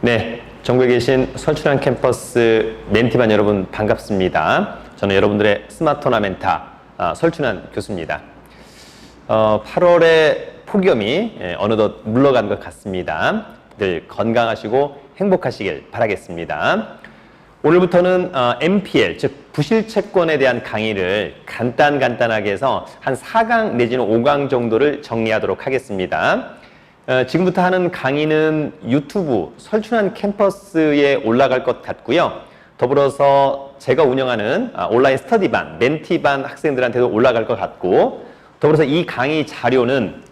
네, 전국에 계신 설춘환 캠퍼스 멘티반 여러분 반갑습니다. 저는 여러분들의 스마트나 멘타 설춘환 교수입니다. 8월의 폭염이 어느덧 물러간 것 같습니다. 늘 건강하시고 행복하시길 바라겠습니다. 오늘부터는 MPL, 즉 부실채권에 대한 강의를 간단하게 해서 한 4강 내지는 5강 정도를 정리하도록 하겠습니다. 지금부터 하는 강의는 유튜브 설춘환 캠퍼스에 올라갈 것 같고요. 더불어서 제가 운영하는 온라인 스터디반, 멘티반 학생들한테도 올라갈 것 같고, 더불어서 이 강의 자료는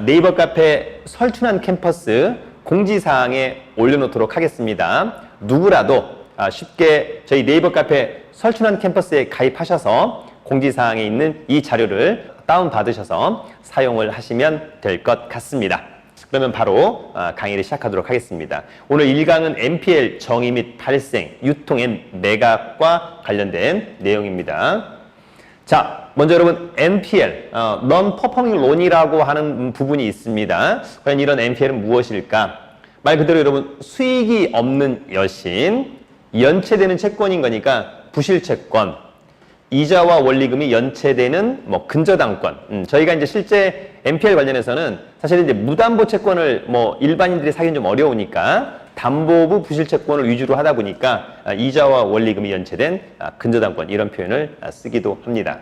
네이버 카페 설춘환 캠퍼스 공지사항에 올려놓도록 하겠습니다. 누구라도 쉽게 저희 네이버 카페 설춘환 캠퍼스에 가입하셔서 공지사항에 있는 이 자료를 다운받으셔서 사용을 하시면 될 것 같습니다. 그러면 바로 강의를 시작하도록 하겠습니다. 오늘 1강은 MPL 정의 및 발생, 유통 앤 매각과 관련된 내용입니다. 자, 먼저 여러분 NPL, Non-Performing Loan이라고 하는 부분이 있습니다. 과연 이런 NPL은 무엇일까? 말 그대로 여러분 수익이 없는 여신, 연체되는 채권인 거니까 부실채권, 이자와 원리금이 연체되는 근저당권. 저희가 이제 실제 NPL 관련해서는 사실 이제 무담보 채권을 일반인들이 사기는 좀 어려우니까 담보부 부실채권을 위주로 하다 보니까 이자와 원리금이 연체된 근저당권 이런 표현을 쓰기도 합니다.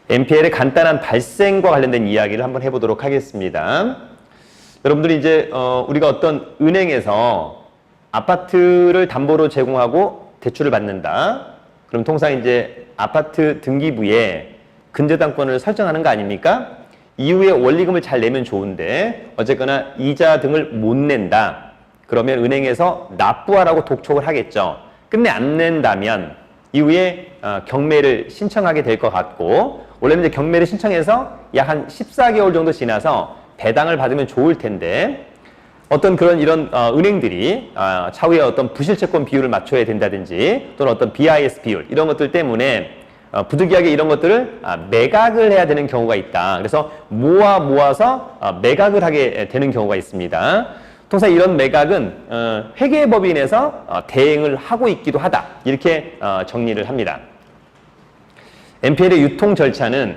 NPL의 간단한 발생과 관련된 이야기를 한번 해보도록 하겠습니다. 여러분들이 이제 우리가 어떤 은행에서 아파트를 담보로 제공하고 대출을 받는다. 그럼 통상 이제 아파트 등기부에 근저당권을 설정하는 거 아닙니까? 이후에 원리금을 잘 내면 좋은데 어쨌거나 이자 등을 못 낸다. 그러면 은행에서 납부하라고 독촉을 하겠죠. 끝내 안 낸다면 이후에 경매를 신청하게 될 것 같고, 원래는 이제 경매를 신청해서 약 한 14개월 정도 지나서 배당을 받으면 좋을 텐데 어떤 이런 은행들이 차후에 어떤 부실채권 비율을 맞춰야 된다든지 또는 어떤 BIS 비율 이런 것들 때문에 부득이하게 이런 것들을 매각을 해야 되는 경우가 있다. 그래서 모아서 매각을 하게 되는 경우가 있습니다. 통상 이런 매각은 회계법인에서 대행을 하고 있기도 하다. 이렇게 정리를 합니다. NPL의 유통 절차는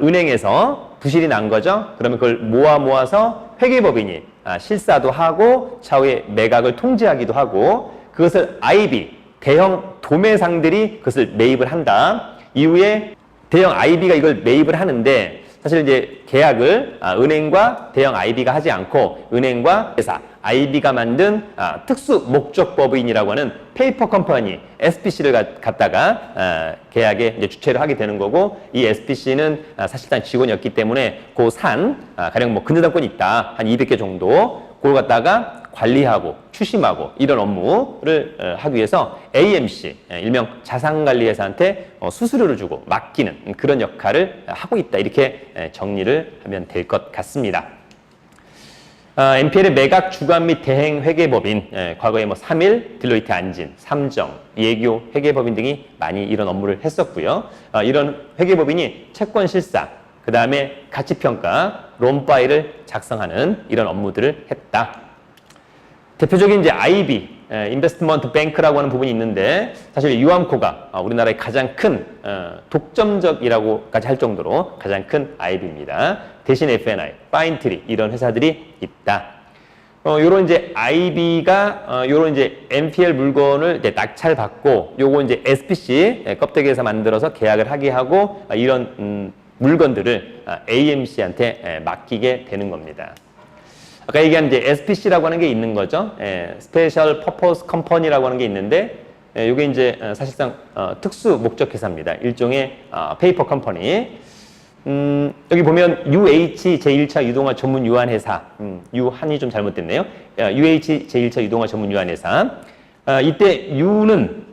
은행에서 부실이 난 거죠. 그러면 그걸 모아서 회계법인이 실사도 하고 차후에 매각을 통지하기도 하고, 그것을 IB, 대형 도매상들이 그것을 매입을 한다. 이후에 대형 IB가 이걸 매입을 하는데 사실 이제 계약을 은행과 대형 IB가 하지 않고 은행과 회사, IB가 만든 특수 목적법인이라고 하는 페이퍼 컴퍼니 SPC를 갖다가 계약에 이제 주체를 하게 되는 거고, 이 SPC는 사실상 직원이었기 때문에 가령 근저당권이 있다. 한 200개 정도. 그걸 갖다가 관리하고 추심하고 이런 업무를 하기 위해서 AMC, 일명 자산관리회사한테 수수료를 주고 맡기는 그런 역할을 하고 있다. 이렇게 정리를 하면 될 것 같습니다. NPL의 매각 주관 및 대행 회계법인, 과거에 3일, 딜로이트 안진, 삼정, 예교 회계법인 등이 많이 이런 업무를 했었고요. 이런 회계법인이 채권 실사, 그 다음에 가치평가, 론 파일을 작성하는 이런 업무들을 했다. 대표적인 이제 IB, 인베스트먼트 뱅크라고 하는 부분이 있는데, 사실 유암코가 우리나라의 가장 큰 독점적이라고까지 할 정도로 가장 큰 IB입니다. 대신 FNI, 파인트리 이런 회사들이 있다. 요런 이제 IB가 요런 이제 NPL 물건을 이제 낙찰받고 요거 이제 SPC 껍데기에서 만들어서 계약을 하게 하고 이런 물건들을 AMC한테 맡기게 되는 겁니다. 아까 얘기한 이제 SPC라고 하는 게 있는 거죠. 스페셜 퍼포스 컴퍼니라고 하는 게 있는데, 이게 이제 사실상 특수 목적 회사입니다. 일종의 페이퍼 컴퍼니. 여기 보면 UH 제1차 유동화 전문 유한회사, 유한이 좀 잘못됐네요. UH 제1차 유동화 전문 유한회사. 이때 U는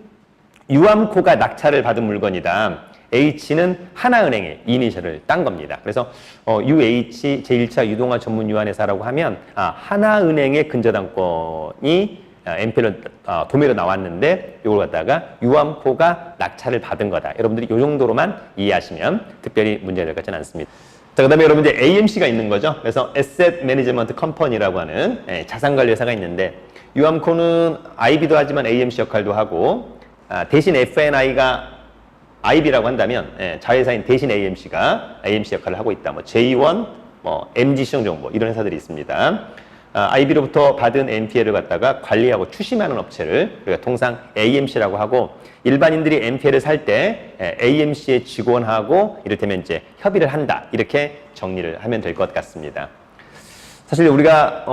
유암코가 낙찰을 받은 물건이다. H는 하나은행의 이니셜을 딴 겁니다. 그래서 UH 제1차 유동화 전문 유한회사라고 하면 하나은행의 근저당권이 NPL 도매로 나왔는데 이걸 갖다가 유암코가 낙찰을 받은 거다. 여러분들이 이 정도로만 이해하시면 특별히 문제될 것 같지는 않습니다. 자, 그 다음에 여러분 이제 AMC가 있는 거죠. 그래서 Asset Management Company라고 하는 자산관리회사가 있는데, 유암코는 IB도 하지만 AMC 역할도 하고, 대신 FNI가 IB라고 한다면 자회사인 대신 AMC가 AMC 역할을 하고 있다. 뭐 J1, 뭐 MG시정정보 이런 회사들이 있습니다. IB로부터 받은 NPL을 갖다가 관리하고 추심하는 업체를 우리가 통상 AMC라고 하고, 일반인들이 NPL을 살 때 AMC의 직원하고 이를테면 이제 협의를 한다, 이렇게 정리를 하면 될 것 같습니다. 사실 우리가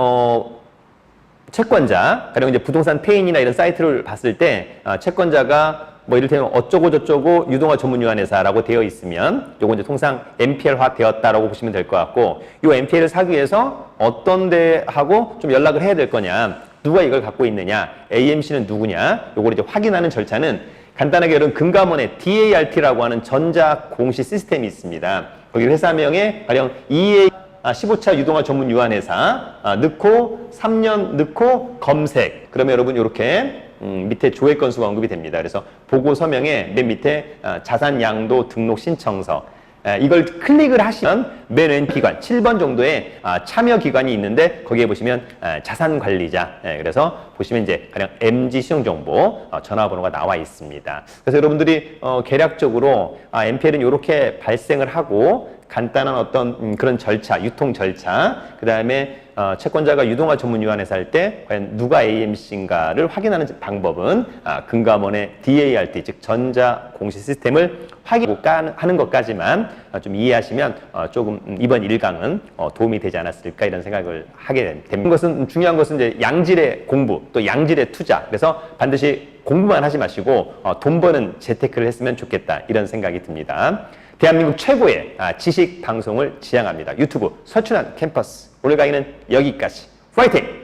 채권자, 가령 이제 부동산 페인이나 이런 사이트를 봤을 때 채권자가 뭐 이를테면 어쩌고 저쩌고 유동화 전문유한회사라고 되어 있으면 요거 이제 통상 NPL화 되었다라고 보시면 될 것 같고, 요 NPL을 사기 위해서 어떤 데하고 좀 연락을 해야 될 거냐, 누가 이걸 갖고 있느냐, AMC는 누구냐, 요걸 이제 확인하는 절차는 간단하게 여러분 금감원의 DART라고 하는 전자공시 시스템이 있습니다. 거기 회사명에 가령 EA 15차 유동화 전문유한회사 넣고 3년 넣고 검색, 그러면 여러분 이렇게 밑에 조회 건수가 언급이 됩니다. 그래서 보고 서명에 맨 밑에 자산 양도 등록 신청서, 이걸 클릭을 하시면 맨 왼 기관 7번 정도의 참여 기관이 있는데, 거기에 보시면 자산관리자, 그래서 보시면 이제 가령 MG 시정정보 전화번호가 나와 있습니다. 그래서 여러분들이 개략적으로 NPL은 이렇게 발생을 하고, 간단한 어떤 그런 절차, 유통 절차, 그 다음에 채권자가 유동화 전문유한회사 할 때 과연 누가 AMC인가를 확인하는 방법은 금감원의 DART, 즉 전자공시 시스템을 확인하는 것까지만 좀 이해하시면 조금 이번 1강은 도움이 되지 않았을까, 이런 생각을 하게 됩니다. 중요한 것은 이제 양질의 공부, 또 양질의 투자. 그래서 반드시 공부만 하지 마시고 돈 버는 재테크를 했으면 좋겠다, 이런 생각이 듭니다. 대한민국 최고의 지식 방송을 지향합니다. 유튜브 서춘한 캠퍼스. 오늘 강의는 여기까지. 파이팅!